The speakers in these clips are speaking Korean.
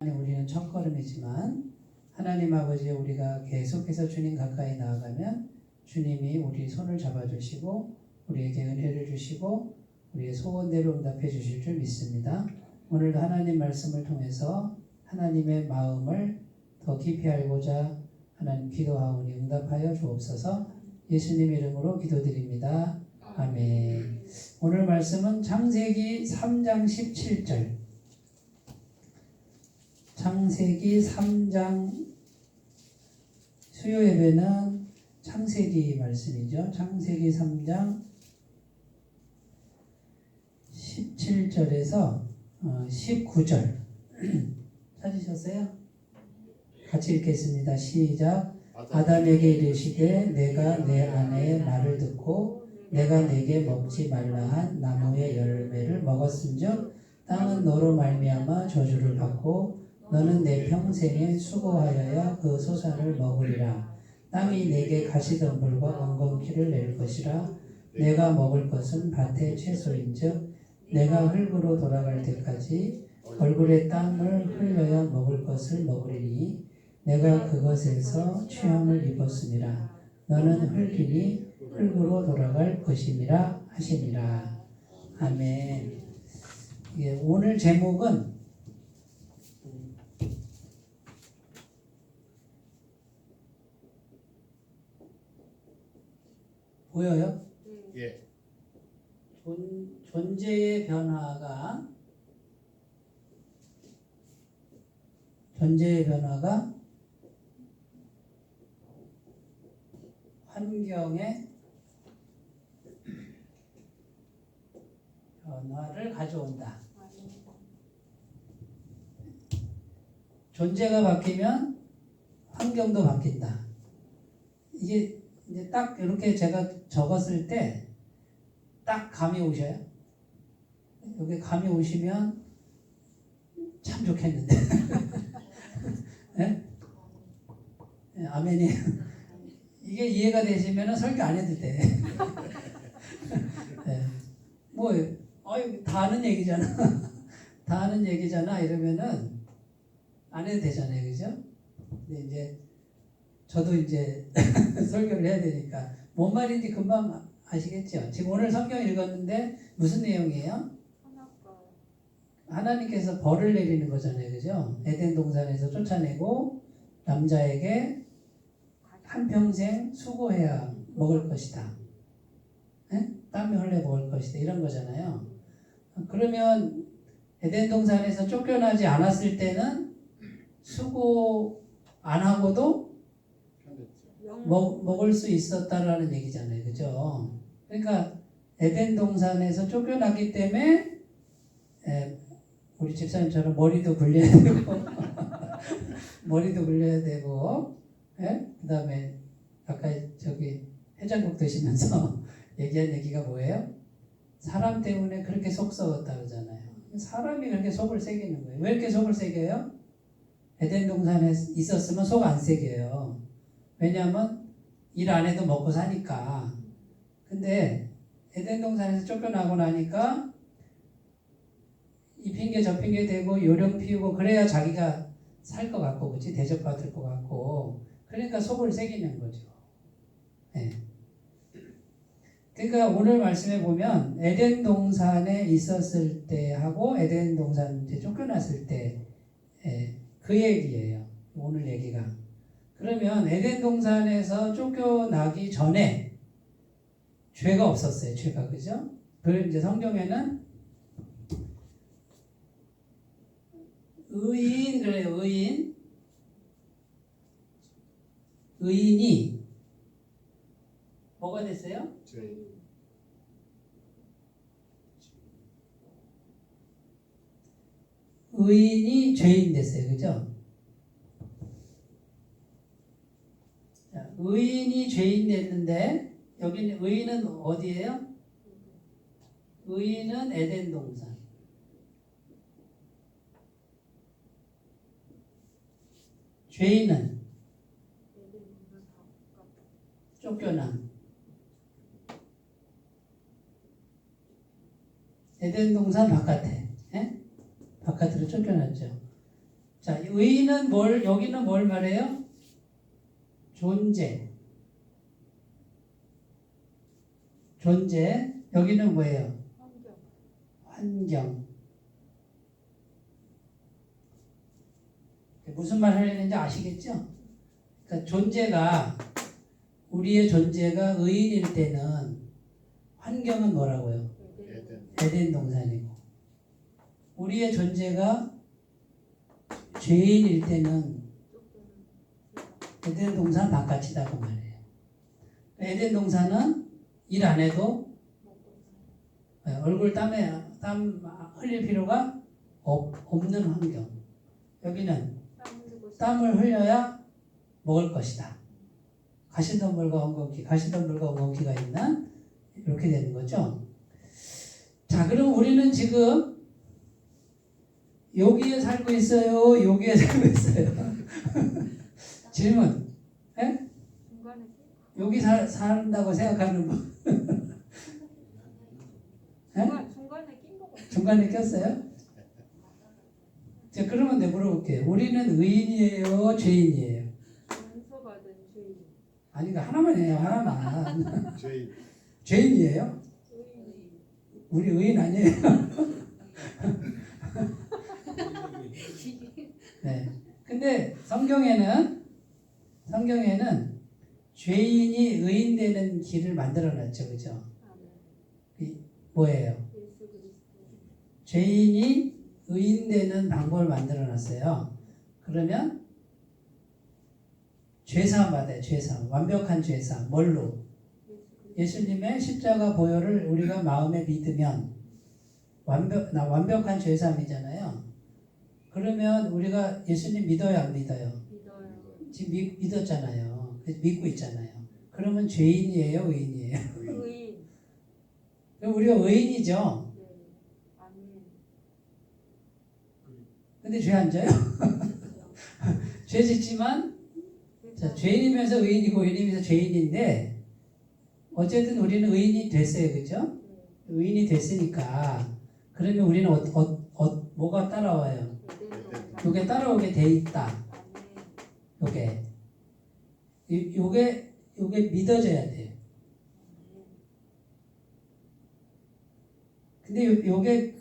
우리는 첫걸음이지만 하나님 아버지 우리가 계속해서 주님 가까이 나아가면 주님이 우리 손을 잡아주시고 우리에게 은혜를 주시고 우리의 소원대로 응답해 주실 줄 믿습니다. 오늘도 하나님 말씀을 통해서 하나님의 마음을 더 깊이 알고자 하나님 기도하오니 응답하여 주옵소서. 예수님 이름으로 기도드립니다. 아멘. 오늘 말씀은 창세기 3장 17절 창세기 3장 수요 예배는 창세기 말씀이죠. 창세기 3장 17절에서 19절 찾으셨어요? 같이 읽겠습니다. 시작. 아담에게 이르시되 내가 내 아내의 말을 듣고 내가 내게 먹지 말라 한 나무의 열매를 먹었은즉 땅은 너로 말미암아 저주를 받고 너는 내 평생에 수고하여야 그 소산을 먹으리라. 땅이 내게 가시덤불과 엉겅퀴를 낼 것이라. 내가 먹을 것은 밭의 채소인즉 내가 흙으로 돌아갈 때까지 얼굴에 땀을 흘려야 먹을 것을 먹으리니 내가 그것에서 취함을 입었으니라. 너는 흙이니 흙으로 돌아갈 것이니라 하시니라. 아멘. 오늘 제목은 보여요? 예. 존재의 변화가 환경의 변화를 가져온다. 존재가 바뀌면 환경도 바뀐다. 이게 이제 딱 이렇게 제가 적었을 때 딱 감이 오셔요. 여기 감이 오시면 참 좋겠는데. 네? 네, 아멘이에요. 이게 이해가 되시면 설교 안 해도 돼. 네. 뭐, 다 아는 얘기잖아. 다 아는 얘기잖아. 이러면은 안 해도 되잖아요. 그죠? 근데 이제 저도 이제 설교를 해야 되니까 뭔 말인지 금방 아시겠죠? 지금 오늘 성경 읽었는데 무슨 내용이에요? 하나님께서 벌을 내리는 거잖아요. 그죠? 에덴 동산에서 쫓아내고 남자에게 한평생 수고해야 먹을 것이다. 네? 땀이 흘려 먹을 것이다. 이런 거잖아요. 그러면 에덴 동산에서 쫓겨나지 않았을 때는 수고 안 하고도 먹을 수 있었다라는 얘기잖아요. 그죠? 그러니까 에덴 동산에서 쫓겨났기 때문에 우리 집사님처럼 머리도 굴려야 되고 머리도 굴려야 되고 그 다음에 아까 저기 해장국 드시면서 얘기한 얘기가 뭐예요? 사람 때문에 그렇게 속 썩었다 그러잖아요. 사람이 그렇게 속을 새기는 거예요. 왜 이렇게 속을 새겨요? 에덴 동산에 있었으면 속 안 새겨요. 왜냐하면 일 안 해도 먹고 사니까. 근데 에덴 동산에서 쫓겨나고 나니까 이 핑계 저 핑계 대고 요령 피우고 그래야 자기가 살 것 같고 그렇지 대접받을 것 같고 그러니까 속을 새기는 거죠. 네. 그러니까 오늘 말씀에 보면 에덴 동산에 있었을 때하고 에덴 동산 이제 쫓겨났을 때 그 얘기예요. 오늘 얘기가. 그러면 에덴 동산에서 쫓겨나기 전에 죄가 없었어요. 죄가 그죠? 그리고 이제 성경에는 의인 그래요. 의인이 뭐가 됐어요? 의인이 죄인 됐어요. 그죠? 자, 의인이 죄인 됐는데 여기는 의인은 어디예요? 의인은 에덴 동산. 죄인은 쫓겨남. 에덴 동산 바깥에 바깥으로 쫓겨났죠. 자, 의는 여기는 뭘 말해요? 존재. 여기는 뭐예요? 환경. 무슨 말 하려는지 아시겠죠? 그러니까 우리의 존재가 의인일 때는 환경은 뭐라고요? 에덴 동산이고, 우리의 존재가 죄인일 때는 에덴 동산 바깥이다 그 말이에요. 에덴 동산은 일 안 해도 얼굴 땀 흘릴 필요가 없는 환경. 여기는 땀을 흘려야 먹을 것이다. 가시덤불과 엉겅퀴가 있는 이렇게 되는 거죠. 자, 그럼 우리는 지금 여기에 살고 있어요? 여기에 살고 있어요? 질문. 예? 여기 산다고 생각하는 분? 예? 중간에 꼈어요? 자, 그러면 내가 물어볼게요. 우리는 의인이에요? 죄인이에요? 용서받은 죄인. 아니, 하나만 해요. 하나만. 죄인. 죄인이에요? 우리 의인 아니에요? 네. 근데 성경에는 죄인이 의인 되는 길을 만들어 놨죠. 그죠? 뭐예요? 죄인이 의인 되는 방법을 만들어 놨어요. 그러면 죄사함 받아요. 죄사함. 완벽한 죄사함. 뭘로? 예수님의 십자가 보혈을 우리가 마음에 믿으면 완벽한 죄사함이잖아요. 그러면 우리가 예수님 믿어요, 안 믿어요? 믿어요. 지금 믿었잖아요. 믿고 있잖아요. 그러면 죄인이에요, 의인이에요? 의인. 그럼 우리가 의인이죠. 네. 아멘. 근데 죄 안 져요? 죄 짓지만 자, 죄인이면서 의인이고 의인이면서 죄인인데 어쨌든 우리는 의인이 됐어요. 그죠? 의인이 됐으니까 그러면 우리는 뭐가 따라와요? 요게 따라오게 돼 있다. 요게 믿어져야 돼요. 근데 요게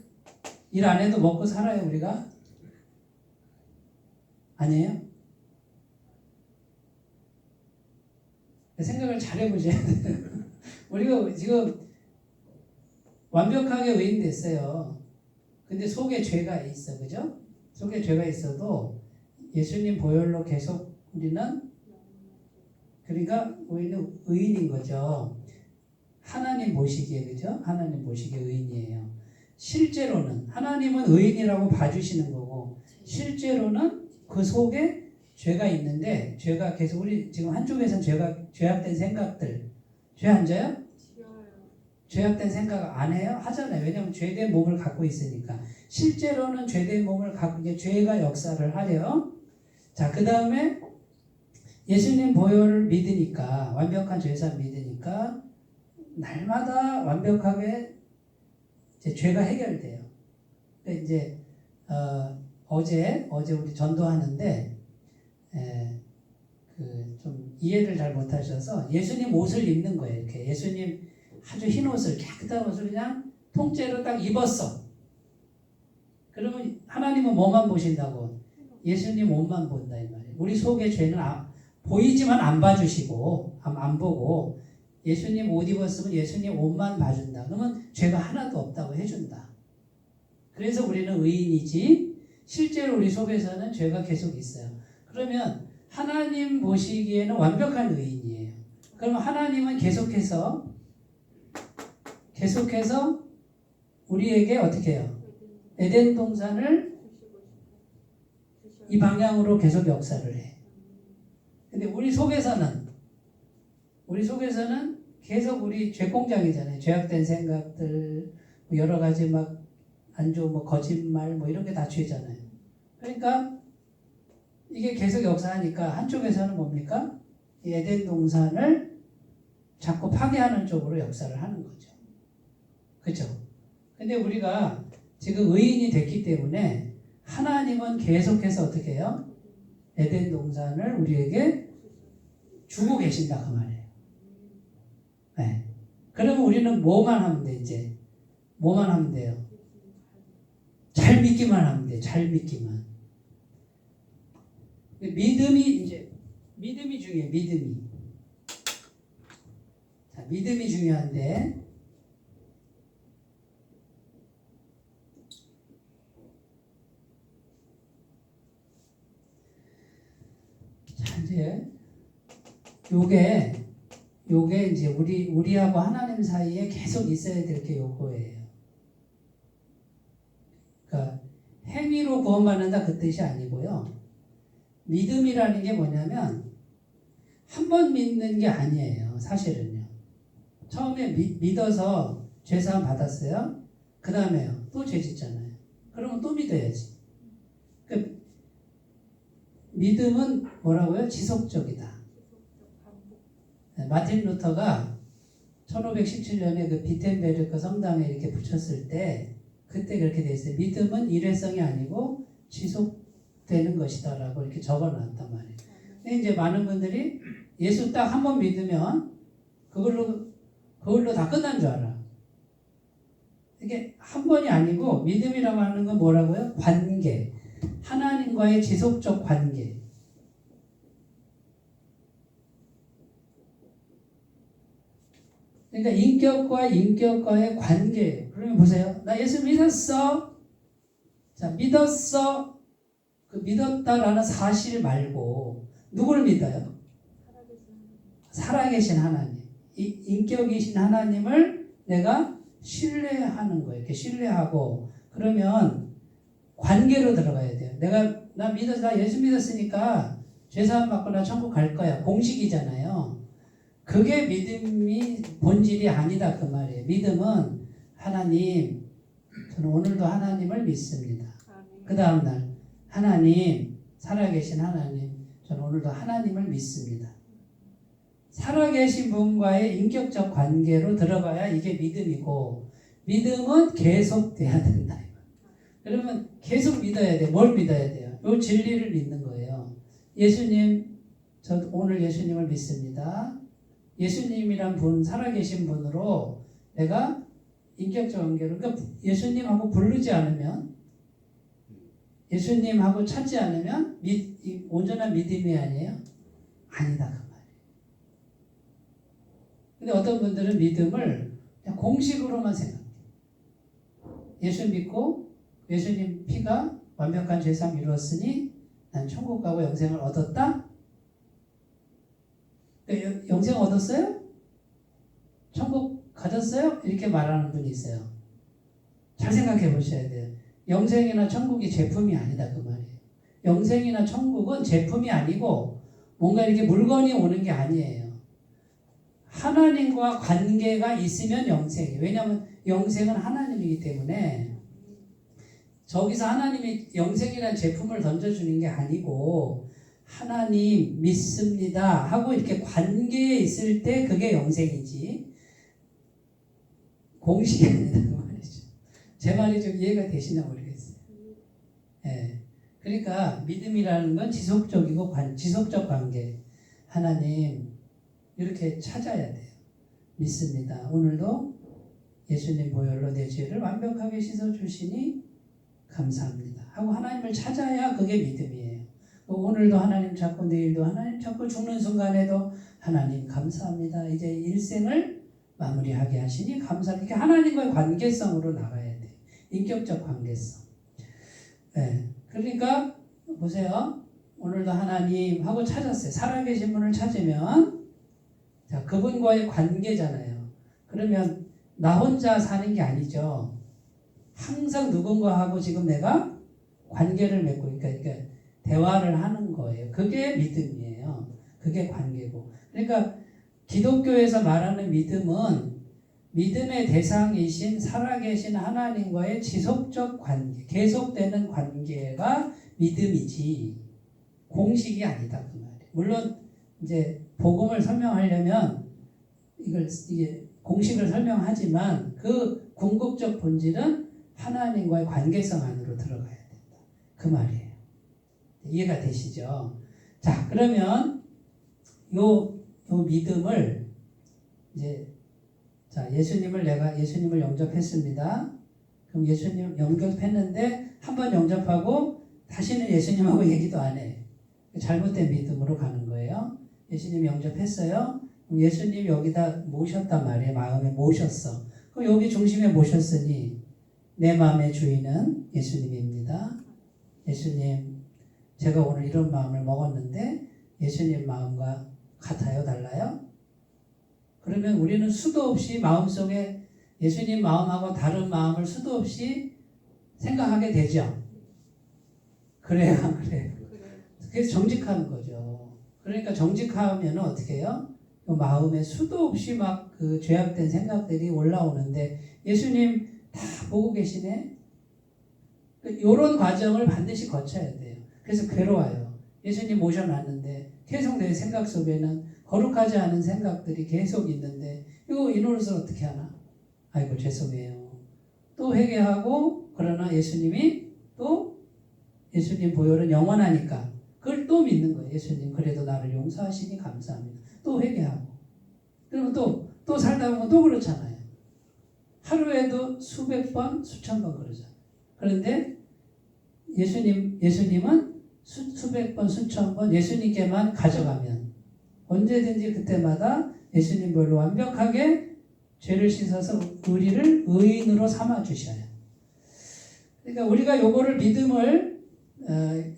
일 안 해도 먹고 살아요, 우리가? 아니에요? 생각을 잘 해보셔야 돼요. 우리가 지금 완벽하게 의인 됐어요. 근데 속에 죄가 있어, 그죠? 속에 죄가 있어도 예수님 보혈로 계속 우리는 그러니까 우리는 의인인 거죠. 하나님 보시기에, 그죠? 하나님 보시기에 의인이에요. 실제로는 하나님은 의인이라고 봐주시는 거고 실제로는 그 속에 죄가 있는데 죄가 계속 우리 지금 한쪽에서는 죄악된 생각들 죄 안 져요? 죄악된 생각 안 해요? 하잖아요. 왜냐하면 죄된 몸을 갖고 있으니까. 실제로는 죄된 몸을 갖고 이게 죄가 역사를 하려. 자, 그 다음에 예수님 보혈을 믿으니까 완벽한 죄사 믿으니까 날마다 완벽하게 이제 죄가 해결돼요. 근데 이제 어제 우리 전도하는데 좀 이해를 잘 못하셔서 예수님 옷을 입는 거예요. 이렇게 예수님 아주 흰 옷을 깨끗한 옷을 그냥 통째로 딱 입었어. 그러면 하나님은 뭐만 보신다고? 예수님 옷만 본다 이 말이에요. 우리 속의 죄는 보이지만 안 봐주시고 안 보고 예수님 옷 입었으면 예수님 옷만 봐준다. 그러면 죄가 하나도 없다고 해준다. 그래서 우리는 의인이지 실제로 우리 속에서는 죄가 계속 있어요. 그러면 하나님 보시기에는 완벽한 의인이에요. 그러면 하나님은 계속해서 우리에게 어떻게 해요? 에덴 동산을 이 방향으로 계속 역사를 해. 근데 우리 속에서는 계속 우리 죄공장이잖아요. 죄악된 생각들, 여러 가지 막 안 좋은 거짓말 이런 게 다 죄잖아요. 그러니까 이게 계속 역사하니까 한쪽에서는 뭡니까? 이 에덴 동산을 자꾸 파괴하는 쪽으로 역사를 하는 거죠. 그렇죠? 근데 우리가 지금 의인이 됐기 때문에 하나님은 계속해서 어떻게 해요? 에덴 동산을 우리에게 주고 계신다 그 말이에요. 네. 그러면 우리는 뭐만 하면 돼 이제? 뭐만 하면 돼요? 잘 믿기만 하면 돼. 잘 믿기만. 믿음이 이제 믿음이 중요해. 믿음이. 자, 믿음이 중요한데 자, 이제 요게 이제 우리하고 하나님 사이에 계속 있어야 될 게 요거예요. 그러니까 행위로 구원받는다 그 뜻이 아니고요. 믿음이라는 게 뭐냐면 한 번 믿는 게 아니에요. 사실은요. 처음에 믿어서 죄사함 받았어요. 그 다음에요. 또 죄 짓잖아요. 그러면 또 믿어야지. 그 믿음은 뭐라고요? 지속적이다. 마틴 루터가 1517년에 그 비텐베르크 성당에 이렇게 붙였을 때 그때 그렇게 돼 있어요. 믿음은 일회성이 아니고 지속되는 것이다라고 이렇게 적어놨단 말이에요. 근데 이제 많은 분들이 예수 딱 한 번 믿으면 그걸로 다 끝난 줄 알아. 이게 한 번이 아니고 믿음이라고 하는 건 뭐라고요? 관계. 하나님과의 지속적 관계. 그러니까 인격과 인격과의 관계예요. 그러면 보세요. 나 예수 믿었어. 자, 믿었어. 그 믿었다라는 사실 말고 누구를 믿어요? 살아계신 하나님. 이 인격이신 하나님을 내가 신뢰하는 거예요. 이렇게 신뢰하고 그러면 관계로 들어가야 돼요. 나 예수 믿었으니까 죄사함 받고 나 천국 갈 거야. 공식이잖아요. 그게 믿음이 본질이 아니다 그 말이에요. 믿음은 하나님, 저는 오늘도 하나님을 믿습니다. 그 다음 날 하나님, 살아계신 하나님, 저는 오늘도 하나님을 믿습니다. 살아계신 분과의 인격적 관계로 들어가야 이게 믿음이고 믿음은 계속돼야 된다. 그러면 계속 믿어야 돼. 뭘 믿어야 돼요? 이 진리를 믿는 거예요. 예수님, 저 오늘 예수님을 믿습니다. 예수님이란 분, 살아계신 분으로 내가 인격적 관계로, 그러니까 예수님하고 부르지 않으면, 예수님하고 찾지 않으면 온전한 믿음이 아니에요? 아니다 그 말이에요. 근데 어떤 분들은 믿음을 그냥 공식으로만 생각해요. 예수 믿고 예수님 피가 완벽한 죄사함 이루었으니 난 천국 가고 영생을 얻었다? 영생 얻었어요? 천국 가졌어요? 이렇게 말하는 분이 있어요. 잘 생각해 보셔야 돼요. 영생이나 천국이 제품이 아니다 그 말이에요. 영생이나 천국은 제품이 아니고 뭔가 이렇게 물건이 오는 게 아니에요. 하나님과 관계가 있으면 영생이에요. 왜냐하면 영생은 하나님이기 때문에 저기서 하나님이 영생이라는 제품을 던져주는 게 아니고 하나님 믿습니다 하고 이렇게 관계에 있을 때 그게 영생이지 공식이 아니라는 말이죠. 제 말이 좀 이해가 되시나 모르겠어요. 네. 그러니까 믿음이라는 건 지속적이고 지속적 관계. 하나님 이렇게 찾아야 돼요. 믿습니다. 오늘도 예수님 보혈로 내 죄를 완벽하게 씻어주시니 감사합니다 하고 하나님을 찾아야 그게 믿음이에요. 오늘도 하나님 찾고 내일도 하나님 찾고 죽는 순간에도 하나님 감사합니다. 이제 일생을 마무리하게 하시니 감사합니다. 이렇게 하나님과의 관계성으로 나가야 돼요. 인격적 관계성. 네. 그러니까 보세요. 오늘도 하나님 하고 찾았어요. 살아계신 분을 찾으면 자, 그분과의 관계잖아요. 그러면 나 혼자 사는 게 아니죠. 항상 누군가하고 지금 내가 관계를 맺고 그러니까 대화를 하는 거예요. 그게 믿음이에요. 그게 관계고. 그러니까 기독교에서 말하는 믿음은 믿음의 대상이신 살아계신 하나님과의 지속적 관계, 계속되는 관계가 믿음이지 공식이 아니다 그 말이에요. 물론 이제 복음을 설명하려면 이게 공식을 설명하지만 그 궁극적 본질은 하나님과의 관계성 안으로 들어가야 된다. 그 말이에요. 이해가 되시죠? 자, 그러면 요 믿음을 이제 자, 예수님을 영접했습니다. 그럼 예수님 영접했는데 한 번 영접하고 다시는 예수님하고 얘기도 안 해. 잘못된 믿음으로 가는 거예요. 예수님 영접했어요. 그럼 예수님 여기다 모셨단 말이에요. 마음에 모셨어. 그럼 여기 중심에 모셨으니 내 마음의 주인은 예수님입니다. 예수님, 제가 오늘 이런 마음을 먹었는데 예수님 마음과 같아요? 달라요? 그러면 우리는 수도 없이 마음속에 예수님 마음하고 다른 마음을 수도 없이 생각하게 되죠. 그래요, 안 그래요? 그래서 정직하는 거죠. 그러니까 정직하면 어떻게 해요? 그 마음에 수도 없이 막 그 죄악된 생각들이 올라오는데 예수님 다 보고 계시네? 이런 과정을 반드시 거쳐야 돼요. 그래서 괴로워요. 예수님 모셔놨는데 계속 내 생각 속에는 거룩하지 않은 생각들이 계속 있는데 이 노릇을 어떻게 하나? 아이고 죄송해요. 또 회개하고 그러나 예수님이 또 예수님 보혈은 영원하니까 그걸 또 믿는 거예요. 예수님 그래도 나를 용서하시니 감사합니다. 또 회개하고 그러면 또 살다 보면 또 그렇잖아요. 하루에도 수백 번 수천 번 그러잖아요. 그런데 예수님은 수백 번 수천 번 예수님께만 가져가면 언제든지 그때마다 예수님 별로 완벽하게 죄를 씻어서 우리를 의인으로 삼아 주셔요. 그러니까 우리가 요거를 믿음을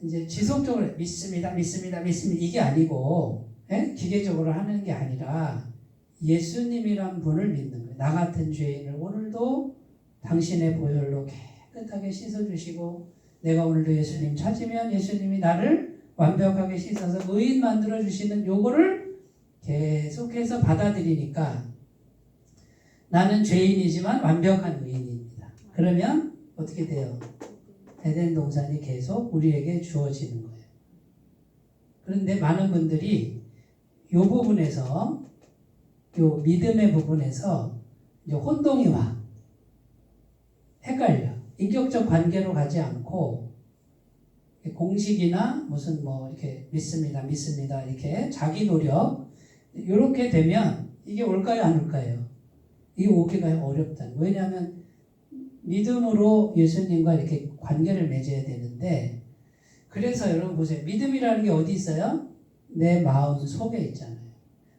이제 지속적으로 믿습니다 이게 아니고 기계적으로 하는 게 아니라 예수님이란 분을 믿는 거예요. 나 같은 죄인을 오늘도 당신의 보혈로 깨끗하게 씻어주시고 내가 오늘도 예수님 찾으면 예수님이 나를 완벽하게 씻어서 의인 만들어주시는 요거를 계속해서 받아들이니까 나는 죄인이지만 완벽한 의인입니다. 그러면 어떻게 돼요? 에덴 동산이 계속 우리에게 주어지는 거예요. 그런데 많은 분들이 요 부분에서 요 믿음의 부분에서 이제 혼동이 와. 헷갈려. 인격적 관계로 가지 않고 공식이나 무슨 뭐 이렇게 믿습니다 이렇게 자기 노력 이렇게 되면 이게 올까요 안 올까요? 이게 오기가 어렵다. 왜냐하면 믿음으로 예수님과 이렇게 관계를 맺어야 되는데 그래서 여러분 보세요. 믿음이라는 게 어디 있어요? 내 마음 속에 있잖아요.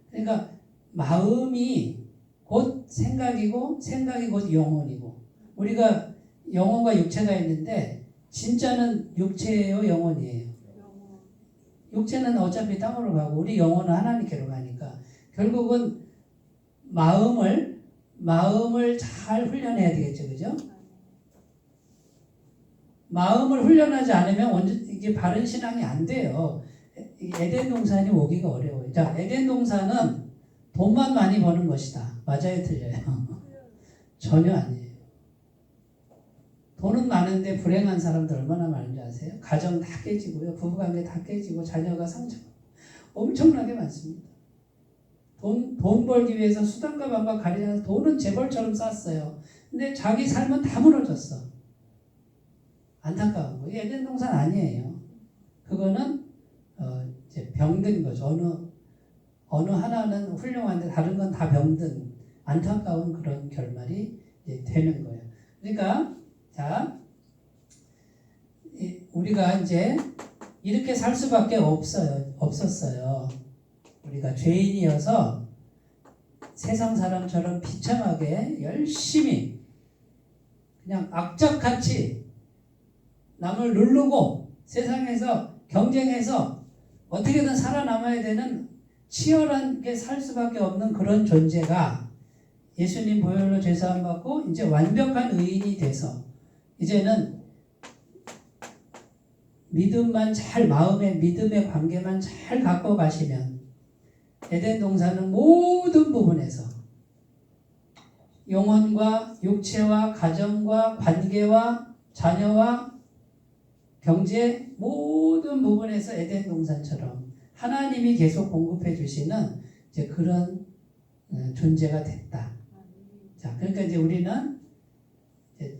그러니까 마음이 곧 생각이고 생각이 곧 영혼이고 우리가 영혼과 육체가 있는데 진짜는 육체예요 영혼이에요? 육체는 어차피 땅으로 가고 우리 영혼은 하나님께로 가니까 결국은 마음을 잘 훈련해야 되겠죠. 그죠? 마음을 훈련하지 않으면 이게 바른 신앙이 안 돼요. 에덴 동산이 오기가 어려워요. 자, 에덴 동산은 돈만 많이 버는 것이다. 맞아요, 틀려요? 전혀 아니에요. 돈은 많은데 불행한 사람들 얼마나 많은지 아세요? 가정 다 깨지고요. 부부관계 다 깨지고 자녀가 상처 엄청나게 많습니다. 돈 벌기 위해서 수단과 방법 가리지 돈은 재벌처럼 쌌어요. 근데 자기 삶은 다 무너졌어. 안타까운 거. 에덴 동산 아니에요. 그거는 이제 병든 거죠. 어느 하나는 훌륭한데 다른 건 다 병든 안타까운 그런 결말이 이제 되는 거예요. 그러니까 자 우리가 이제 이렇게 살 수밖에 없었어요. 우리가 죄인이어서 세상 사람처럼 비참하게 열심히 그냥 악착같이 남을 누르고 세상에서 경쟁해서 어떻게든 살아남아야 되는 치열하게 살 수밖에 없는 그런 존재가 예수님 보혈로 죄사함 받고 이제 완벽한 의인이 돼서 이제는 믿음만 잘 마음의 믿음의 관계만 잘 갖고 가시면 에덴 동산은 모든 부분에서 영혼과 육체와 가정과 관계와 자녀와 경제 모든 부분에서 에덴 동산처럼 하나님이 계속 공급해 주시는 이제 그런 존재가 됐다. 자, 그러니까 이제 우리는 이제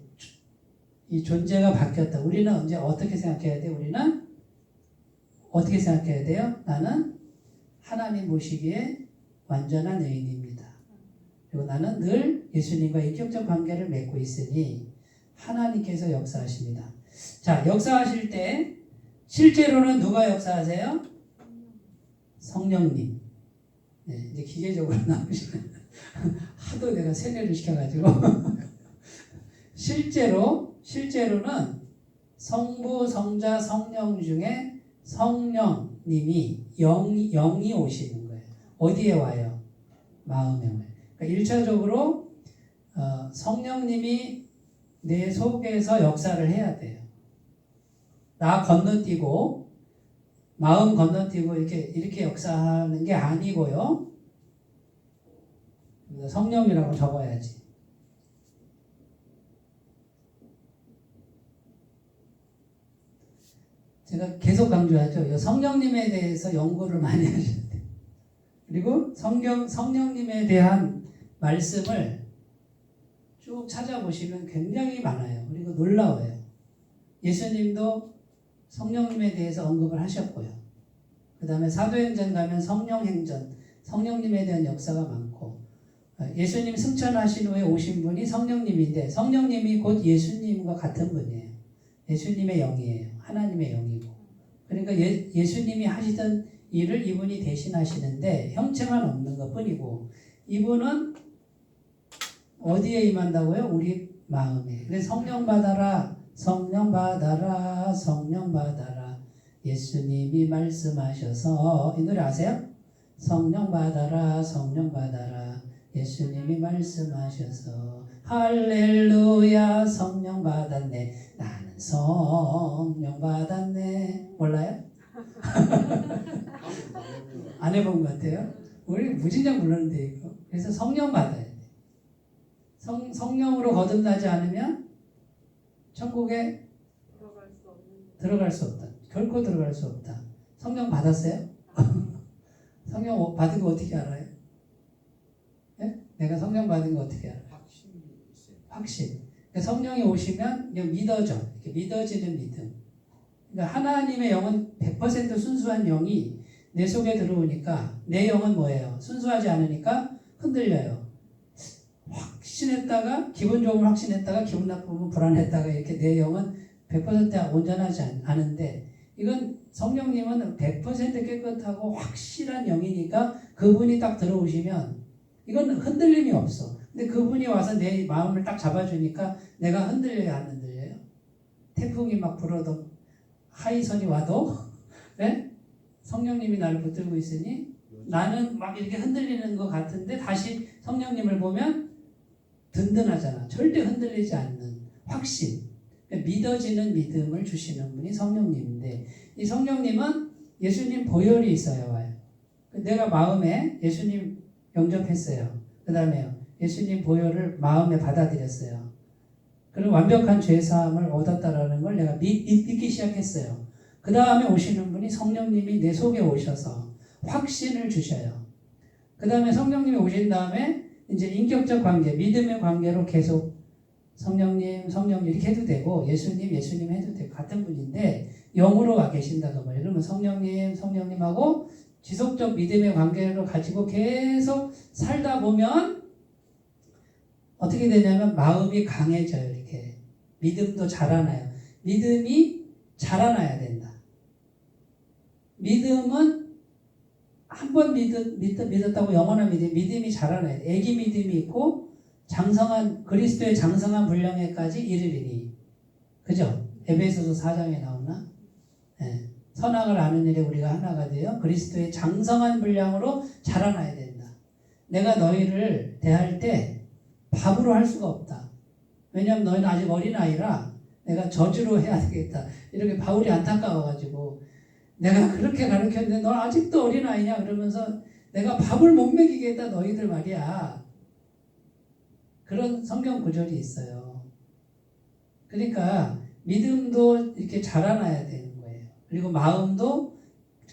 이 존재가 바뀌었다. 우리는 이제 어떻게 생각해야 돼? 우리는 어떻게 생각해야 돼요? 나는 하나님 보시기에 완전한 의인입니다. 그리고 나는 늘 예수님과 인격적 관계를 맺고 있으니 하나님께서 역사하십니다. 자, 역사하실 때 실제로는 누가 역사하세요? 성령님. 네, 이제 기계적으로 나오시네. 하도 내가 세뇌를 시켜가지고 실제로는 성부, 성자, 성령 중에 성령님이 영이 오시는 거예요. 어디에 와요? 마음에 와요. 그러니까 1차적으로 성령님이 내 속에서 역사를 해야 돼요. 나 건너뛰고 마음 건너뛰고 이렇게 역사하는 게 아니고요. 성령이라고 적어야지. 제가 계속 강조하죠. 성령님에 대해서 연구를 많이 하셔야 돼요. 그리고 성령님에 대한 말씀을 쭉 찾아보시면 굉장히 많아요. 그리고 놀라워요. 예수님도 성령님에 대해서 언급을 하셨고요. 그 다음에 사도행전 가면 성령행전, 성령님에 대한 역사가 많고, 예수님 승천하신 후에 오신 분이 성령님인데 성령님이 곧 예수님과 같은 분이에요. 예수님의 영이에요. 하나님의 영이고. 그러니까 예수님이 하시던 일을 이분이 대신하시는데 형체만 없는 것 뿐이고, 이분은 어디에 임한다고요? 우리 마음에. 그래서 성령 받아라, 성령 받아라, 성령 받아라. 예수님이 말씀하셔서, 이 노래 아세요? 성령 받아라, 성령 받아라. 예수님이 말씀하셔서 할렐루야 성령 받았네. 나는 성령 받았네. 몰라요? 안 해본 것 같아요. 우리 무진장 불렀는데 이거. 그래서 성령 받아야 돼. 성령으로 거듭나지 않으면 천국에 들어갈 수 없다. 결코 들어갈 수 없다. 성령 받았어요? 성령 받은 거 어떻게 알아요? 네? 내가 성령 받은 거 어떻게 알아요? 확신이 있어요. 확신. 그러니까 성령이 오시면 그냥 믿어져. 이렇게 믿어지는 믿음. 그러니까 하나님의 영은 100% 순수한 영이 내 속에 들어오니까 내 영은 뭐예요? 순수하지 않으니까 흔들려요. 확신했다가 기분 좋으면 확신했다가 기분 나쁘면 불안했다가 이렇게 내 영은 100% 온전하지 않은데, 이건 성령님은 100% 깨끗하고 확실한 영이니까 그분이 딱 들어오시면 이건 흔들림이 없어. 근데 그분이 와서 내 마음을 딱 잡아주니까 내가 흔들려요, 안 흔들려요? 태풍이 막 불어도 하이선이 와도 네? 성령님이 나를 붙들고 있으니 나는 막 이렇게 흔들리는 것 같은데 다시 성령님을 보면 든든하잖아. 절대 흔들리지 않는 확신. 믿어지는 믿음을 주시는 분이 성령님인데, 이 성령님은 예수님 보혈이 있어요. 와요. 내가 마음에 예수님 영접했어요. 그 다음에요, 예수님 보혈을 마음에 받아들였어요. 그리고 완벽한 죄사함을 얻었다라는 걸 내가 믿기 시작했어요. 그 다음에 오시는 분이 성령님이 내 속에 오셔서 확신을 주셔요. 그 다음에 성령님이 오신 다음에 이제 인격적 관계, 믿음의 관계로 계속 성령님 이렇게 해도 되고, 예수님 해도 되고, 같은 분인데 영으로 와 계신다고 말이에요. 그러면 성령님하고 지속적 믿음의 관계를 가지고 계속 살다 보면 어떻게 되냐면 마음이 강해져요. 이렇게 믿음도 자라나요. 믿음이 자라나야 된다. 믿음은 한 번 믿었다고 영원한 믿음이 자라나야 돼. 애기 믿음이 있고 그리스도의 장성한 분량에까지 이르리니. 그죠? 에베소서 4장에 나오나? 네. 선악을 아는 일에 우리가 하나가 되어 그리스도의 장성한 분량으로 자라나야 된다. 내가 너희를 대할 때 밥으로 할 수가 없다. 왜냐하면 너희는 아직 어린아이라 내가 저주로 해야 되겠다. 이렇게 바울이 안타까워가지고 내가 그렇게 가르쳤는데 너 아직도 어린아이냐? 그러면서 내가 밥을 못 먹이겠다 너희들 말이야. 그런 성경 구절이 있어요. 그러니까 믿음도 이렇게 자라나야 되는 거예요. 그리고 마음도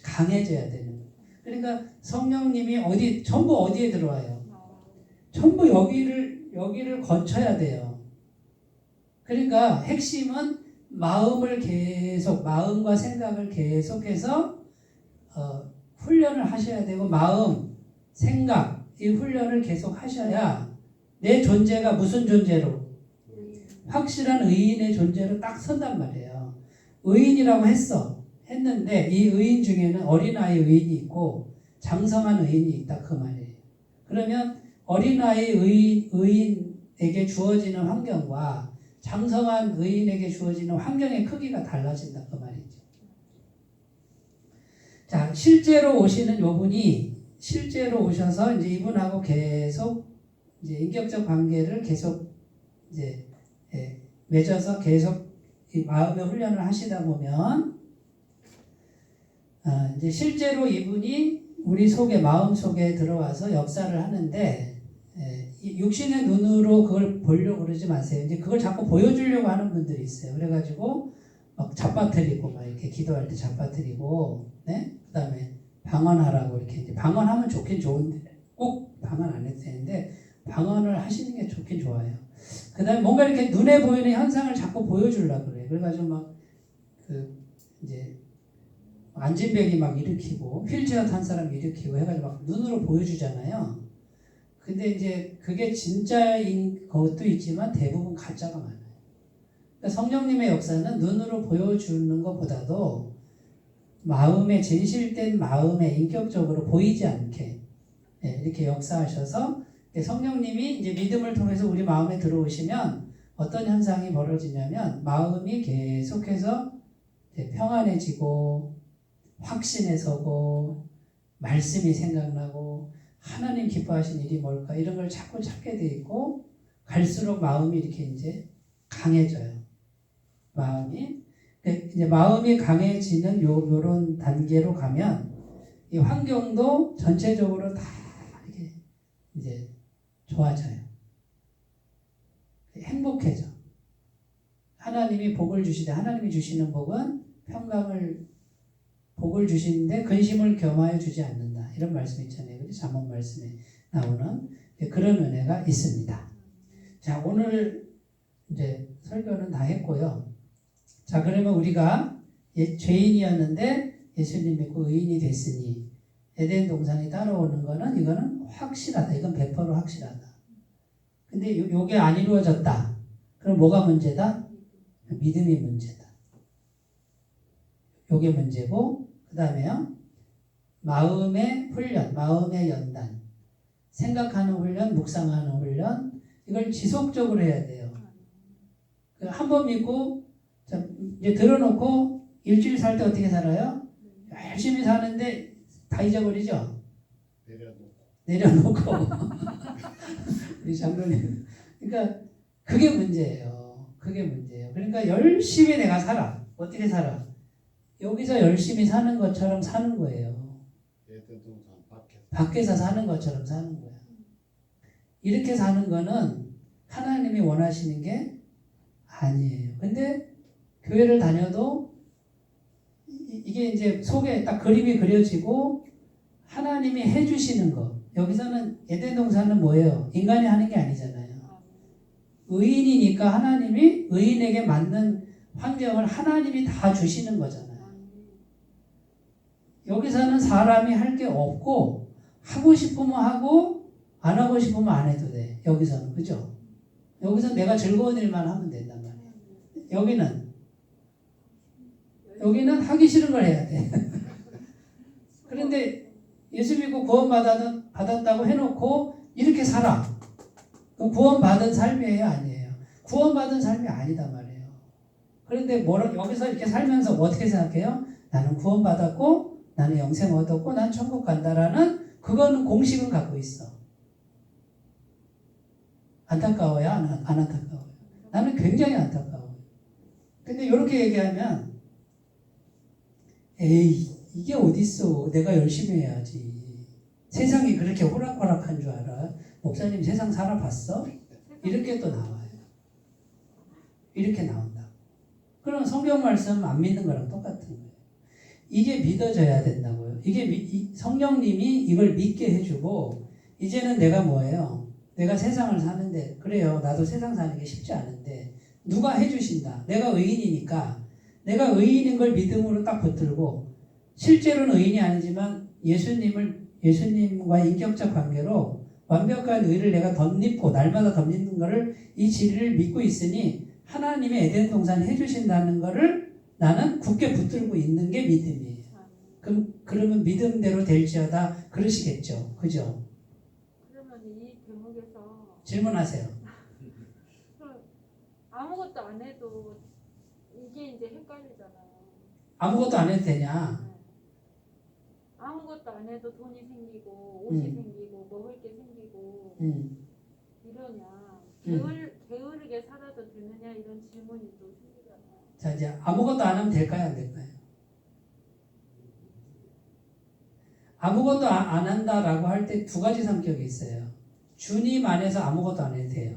강해져야 되는 거예요. 그러니까 성령님이 전부 어디에 들어와요? 전부 여기를 거쳐야 돼요. 그러니까 핵심은 마음을 계속, 마음과 생각을 계속해서 훈련을 하셔야 되고, 마음, 생각, 이 훈련을 계속 하셔야 내 존재가 무슨 존재로? 확실한 의인의 존재로 딱 선단 말이에요. 의인이라고 했는데 이 의인 중에는 어린아이 의인이 있고 장성한 의인이 있다 그 말이에요. 그러면 어린아이 의인에게 주어지는 환경과 장성한 의인에게 주어지는 환경의 크기가 달라진다 그 말이죠. 자, 실제로 오시는 요분이 실제로 오셔서 이제 이분하고 계속 이제 인격적 관계를 계속 이제 맺어서 계속 이 마음의 훈련을 하시다 보면 이제 실제로 이분이 우리 속에 마음 속에 들어와서 역사를 하는데 육신의 눈으로 그걸 보려고 그러지 마세요. 이제 그걸 자꾸 보여주려고 하는 분들이 있어요. 그래가지고 막 잡아뜨리고 막 이렇게 기도할 때 잡아뜨리고, 네? 그다음에 방언하라고 이렇게 이제 방언하면 좋긴 좋은데 꼭 방언 안 해도 되는데 방언을 하시는 게 좋긴 좋아요. 그다음에 뭔가 이렇게 눈에 보이는 현상을 자꾸 보여주려고 그래요. 그래가지고 막 이제 안진뱅이 막 일으키고 휠체어 탄 사람 일으키고 해가지고 막 눈으로 보여주잖아요. 근데 이제 그게 진짜인 것도 있지만 대부분 가짜가 많아요. 그러니까 성령님의 역사는 눈으로 보여주는 것보다도 마음에 진실된 마음에 인격적으로 보이지 않게 이렇게 역사하셔서 성령님이 이제 믿음을 통해서 우리 마음에 들어오시면 어떤 현상이 벌어지냐면 마음이 계속해서 평안해지고 확신에 서고 말씀이 생각나고 하나님 기뻐하신 일이 뭘까 이런 걸 자꾸 찾게 돼 있고 갈수록 마음이 이렇게 이제 강해져요. 마음이 이제 마음이 강해지는 요런 단계로 가면 이 환경도 전체적으로 다 이렇게 이제 좋아져요. 행복해져. 하나님이 복을 주시되 하나님이 주시는 복은 복을 주시는데 근심을 겸하여 주지 않는다. 이런 말씀 있잖아요. 잠언 말씀에 나오는 그런 은혜가 있습니다. 자, 오늘 이제 설교는 다 했고요. 자, 그러면 우리가 죄인이었는데 예수님 믿고 의인이 됐으니 에덴 동산이 따라오는 거는 이거는 확실하다. 이건 100% 확실하다. 근데 요게 안 이루어졌다. 그럼 뭐가 문제다? 믿음이 문제다. 요게 문제고 그 다음에요. 마음의 훈련, 마음의 연단, 생각하는 훈련, 묵상하는 훈련 이걸 지속적으로 해야 돼요. 한 번 믿고 이제 들어놓고 일주일 살 때 어떻게 살아요? 열심히 사는데 다 잊어버리죠? 내려놓고 우리 장로님 그러니까 그게 문제예요. 그러니까 열심히 내가 살아. 어떻게 살아? 여기서 열심히 사는 것처럼 사는 거예요. 밖에서 사는 것처럼 사는 거야. 이렇게 사는 거는 하나님이 원하시는 게 아니에요. 근데 교회를 다녀도 이게 이제 속에 딱 그림이 그려지고 하나님이 해주시는 거. 여기서는 에덴 동산은 뭐예요? 인간이 하는 게 아니잖아요. 의인이니까 하나님이 의인에게 맞는 환경을 하나님이 다 주시는 거잖아요. 여기서는 사람이 할 게 없고 하고 싶으면 하고 안 하고 싶으면 안 해도 돼. 여기서는 그죠? 여기서 내가 즐거운 일만 하면 된단 말이야. 여기는 하기 싫은 걸 해야 돼. 그런데 예수 믿고 구원받았다고 해놓고 이렇게 살아. 구원받은 삶이에요? 아니에요? 구원받은 삶이 아니다 말이에요. 그런데 여기서 이렇게 살면서 어떻게 생각해요? 나는 구원받았고 나는 영생 얻었고 난 천국 간다라는 그거는 공식은 갖고 있어. 안타까워요? 안 안타까워요? 나는 굉장히 안타까워요. 근데 이렇게 얘기하면 에이 이게 어딨어. 내가 열심히 해야지. 세상이 그렇게 호락호락한 줄 알아? 목사님 세상 살아봤어? 이렇게 또 나와요. 이렇게 나온다. 그럼 성경 말씀 안 믿는 거랑 똑같은 거예요. 이게 믿어져야 된다고요. 이게 성령님이 이걸 믿게 해주고 이제는 내가 뭐예요? 내가 세상을 사는데 그래요. 나도 세상 사는 게 쉽지 않은데 누가 해주신다. 내가 의인이니까 내가 의인인 걸 믿음으로 딱 붙들고 실제로는 의인이 아니지만 예수님과 인격적 관계로 완벽한 의를 내가 덧입고 날마다 덧입는 거를 이 진리를 믿고 있으니 하나님의 에덴 동산 해주신다는 거를 나는 굳게 붙들고 있는 게 믿음이에요. 그러면 믿음대로 될지어다 그러시겠죠. 그죠? 그러면 이 대목에서 질문하세요. 아무것도 안 해도 이게 이제 헷갈리잖아요. 아무것도 안 해도 되냐? 네. 아무것도 안 해도 돈이 생기고 옷이 생기고 먹을 게 생기고 이러냐 게으르게 살아도 되느냐 이런 질문이 또 생기잖아요. 자, 이제 아무것도 안 하면 될까요? 안 될까요? 아무것도 안 한다라고 할 때 두 가지 성격이 있어요. 주님 안에서 아무것도 안 해도 돼요.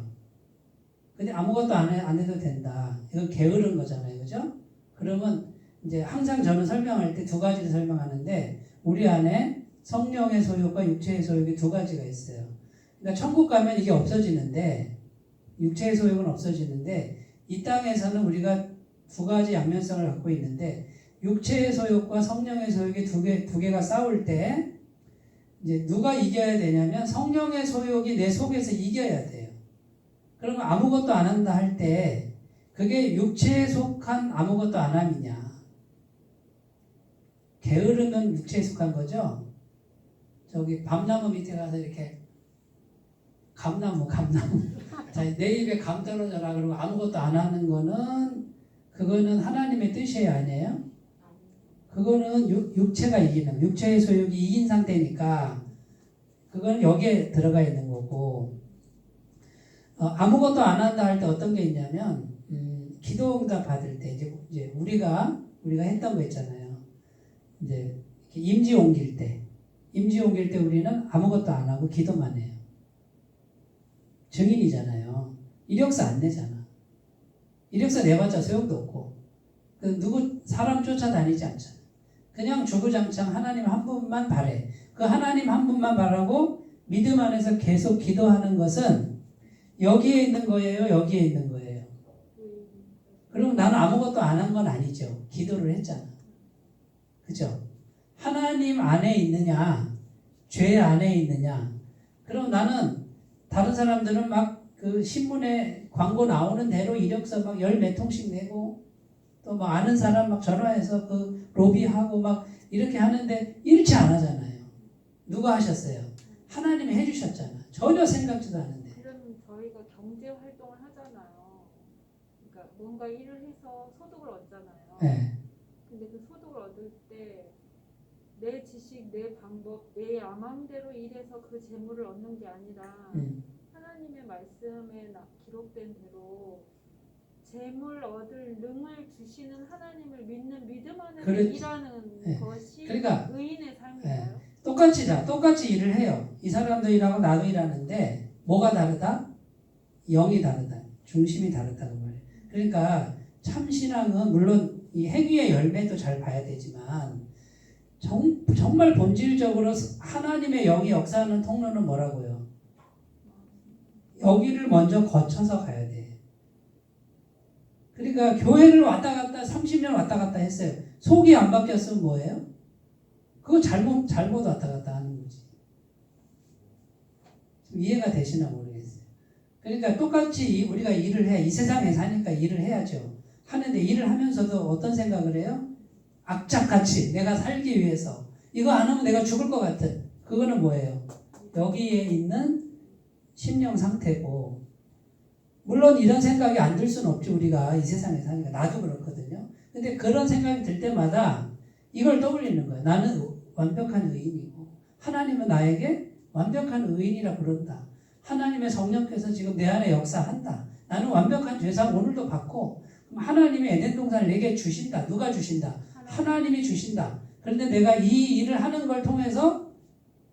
근데 아무것도 안 해도 된다. 이건 게으른 거잖아요. 그죠? 그러면 이제 항상 저는 설명할 때 두 가지를 설명하는데 우리 안에 성령의 소욕과 육체의 소욕이 두 가지가 있어요. 그러니까 천국 가면 이게 없어지는데 육체의 소욕은 없어지는데 이 땅에서는 우리가 두 가지 양면성을 갖고 있는데 육체의 소욕과 성령의 소욕이 두 개가 싸울 때 이제 누가 이겨야 되냐면 성령의 소욕이 내 속에서 이겨야 돼요. 그러면 아무것도 안 한다 할 때 그게 육체에 속한 아무것도 안 함이냐? 게으르면 육체에 속한 거죠? 저기 밤나무 밑에 가서 이렇게 감나무 자, 내 입에 감 떨어져라 그러고 아무것도 안 하는 거는 그거는 하나님의 뜻이 아니에요? 그거는 육체가 이기는 육체의 소욕이 이긴 상태니까 그거는 여기에 들어가 있는 거고 아무것도 안 한다 할 때 어떤 게 있냐면 기도 응답 받을 때 이제 우리가 했던 거 있잖아요. 이제 임지 옮길 때 우리는 아무것도 안 하고 기도만 해요. 증인이잖아요. 이력서 안 내잖아. 이력서 내봤자 소용도 없고 누구 사람 쫓아다니지 않잖아. 그냥 주구장창 하나님 한 분만 바래. 그 하나님 한 분만 바라고 믿음 안에서 계속 기도하는 것은 여기에 있는 거예요? 여기에 있는 거예요? 그럼 나는 아무것도 안 한 건 아니죠. 기도를 했잖아. 그죠? 하나님 안에 있느냐? 죄 안에 있느냐? 그럼 나는 다른 사람들은 막 그 신문에 광고 나오는 대로 이력서 막 10몇 통씩 내고 또 뭐 아는 사람 막 전화해서 그 로비하고 막 이렇게 하는데 일치 안 하잖아요. 누가 하셨어요? 하나님이 해주셨잖아. 전혀 생각지도 않은데. 그러면 저희가 경제 활동을 하잖아요. 그러니까 뭔가 일을 해서 소득을 얻잖아요. 네. 근데 그 소득을 얻을 때 내 지식, 내 방법, 내 야망대로 일해서 그 재물을 얻는 게 아니라 하나님의 말씀에 기록된 대로 재물 얻을 능을 주시는 하나님을 믿는 믿음 안에서 일하는 네. 것이 그러니까, 의인의 삶인가요? 똑같이 일을 해요. 이 사람도 일하고 나도 일하는데 뭐가 다르다? 영이 다르다. 중심이 다르다는 말이에요. 그러니까 참 신앙은 물론 이 행위의 열매도 잘 봐야 되지만 정말 본질적으로 하나님의 영이 역사하는 통로는 뭐라고요? 여기를 먼저 거쳐서 가야 돼. 그러니까 교회를 왔다 갔다 30년 왔다 갔다 했어요. 속이 안 바뀌었으면 뭐예요? 그거 잘못 왔다 갔다 하는 거지. 이해가 되시나 모르겠어요. 그러니까 똑같이 우리가 일을 해. 이 세상에 사니까 일을 해야죠. 하는데 일을 하면서도 어떤 생각을 해요? 악착같이 내가 살기 위해서 이거 안 하면 내가 죽을 것 같은 그거는 뭐예요? 여기에 있는 심령 상태고 물론 이런 생각이 안 들 수는 없죠. 우리가 이 세상에 사니까 나도 그렇거든요. 근데 그런 생각이 들 때마다 이걸 떠올리는 거예요. 나는 완벽한 의인이고 하나님은 나에게 완벽한 의인이라 부른다. 하나님의 성령께서 지금 내 안에 역사한다. 나는 완벽한 죄상 오늘도 받고 하나님이 에덴 동산을 내게 주신다. 누가 주신다? 하나님이 주신다. 그런데 내가 이 일을 하는 걸 통해서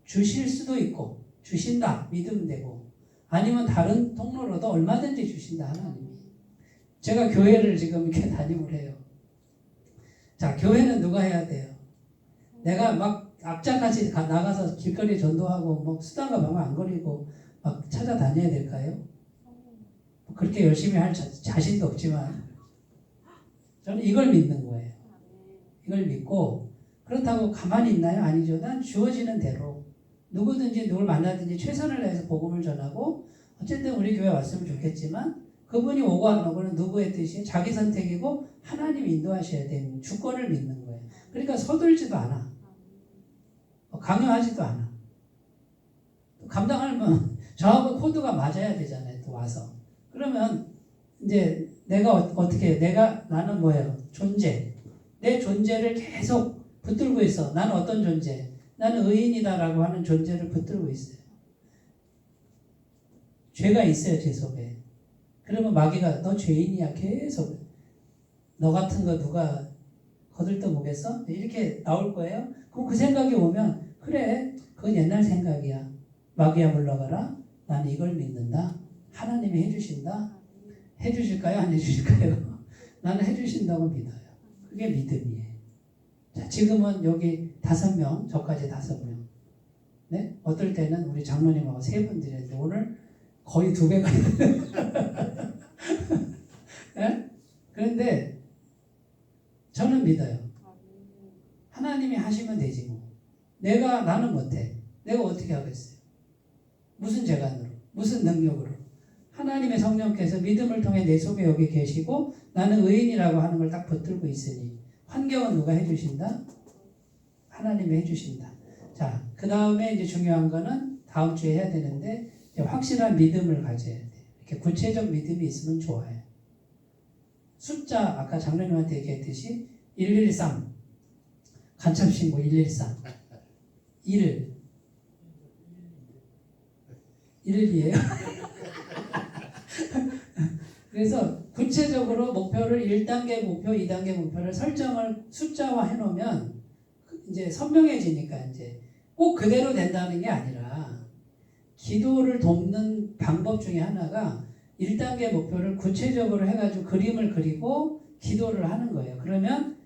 주실 수도 있고 주신다. 믿으면 되고 아니면 다른 통로로도 얼마든지 주신다. 하나님이. 제가 교회를 지금 이렇게 담임을 해요. 자, 교회는 누가 해야 돼요? 내가 막 악착같이 나가서 길거리 전도하고 뭐 수단과 방을 안 거리고 막 찾아다녀야 될까요? 그렇게 열심히 할 자신도 없지만 저는 이걸 믿는 거예요. 이걸 믿고 그렇다고 가만히 있나요? 아니죠. 난 주어지는 대로 누구든지 누굴 만나든지 최선을 다해서 복음을 전하고 어쨌든 우리 교회 왔으면 좋겠지만 그분이 오고 안 오고는 누구의 뜻이 자기 선택이고 하나님이 인도하셔야 되는 주권을 믿는 거예요. 그러니까 서둘지도 않아. 강요하지도 않아. 감당하면 저하고 코드가 맞아야 되잖아요. 또 와서. 그러면 이제 내가 어떻게 나는 뭐예요? 존재. 내 존재를 계속 붙들고 있어. 나는 어떤 존재? 나는 의인이다라고 하는 존재를 붙들고 있어요. 죄가 있어요, 제 속에. 그러면 마귀가 너 죄인이야 계속. 너 같은 거 누가 거들떠보겠어? 이렇게 나올 거예요. 그럼 그 생각이 오면 그래, 그건 옛날 생각이야. 마귀야 물러가라. 나는 이걸 믿는다. 하나님이 해주신다. 해주실까요? 안 해주실까요? 나는 해주신다고 믿어요. 그게 믿음이에요. 자, 지금은 여기 5명, 저까지 5명. 네? 어떨 때는 우리 장로님하고 3분 드렸는데 오늘 거의 2배가 네? 그런데 저는 믿어요. 하나님이 하시면 되지 뭐. 나는 못해. 내가 어떻게 하겠어요? 무슨 재간으로? 무슨 능력으로? 하나님의 성령께서 믿음을 통해 내 속에 여기 계시고 나는 의인이라고 하는 걸 딱 붙들고 있으니 환경은 누가 해주신다? 하나님이 해주신다. 자, 그 다음에 이제 중요한 거는 다음 주에 해야 되는데 확실한 믿음을 가져야 돼. 이렇게 구체적 믿음이 있으면 좋아요. 숫자 아까 장로님한테 얘기했듯이 113 간첩신고 113 1이에요. 그래서 구체적으로 목표를 1단계 목표, 2단계 목표를 설정을 숫자화 해놓으면 이제 선명해지니까 이제 꼭 그대로 된다는 게 아니라 기도를 돕는 방법 중에 하나가 1단계 목표를 구체적으로 해가지고 그림을 그리고 기도를 하는 거예요. 그러면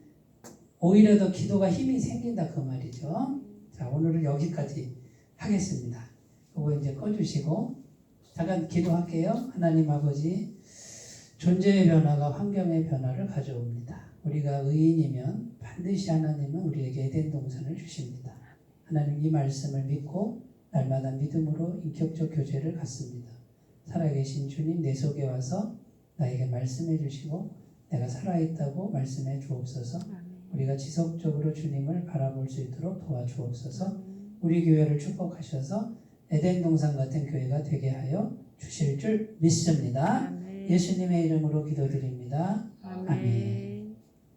오히려 더 기도가 힘이 생긴다 그 말이죠. 자, 오늘은 여기까지 하겠습니다. 그거 이제 꺼주시고 잠깐 기도할게요. 하나님 아버지, 존재의 변화가 환경의 변화를 가져옵니다. 우리가 의인이면 반드시 하나님은 우리에게 에덴 동산을 주십니다. 하나님 이 말씀을 믿고 날마다 믿음으로 인격적 교제를 갖습니다. 살아계신 주님 내 속에 와서 나에게 말씀해 주시고 내가 살아있다고 말씀해 주옵소서. 우리가 지속적으로 주님을 바라볼 수 있도록 도와주옵소서. 우리 교회를 축복하셔서 에덴 동산 같은 교회가 되게 하여 주실 줄 믿습니다. 예수님의 이름으로 기도드립니다. 아멘.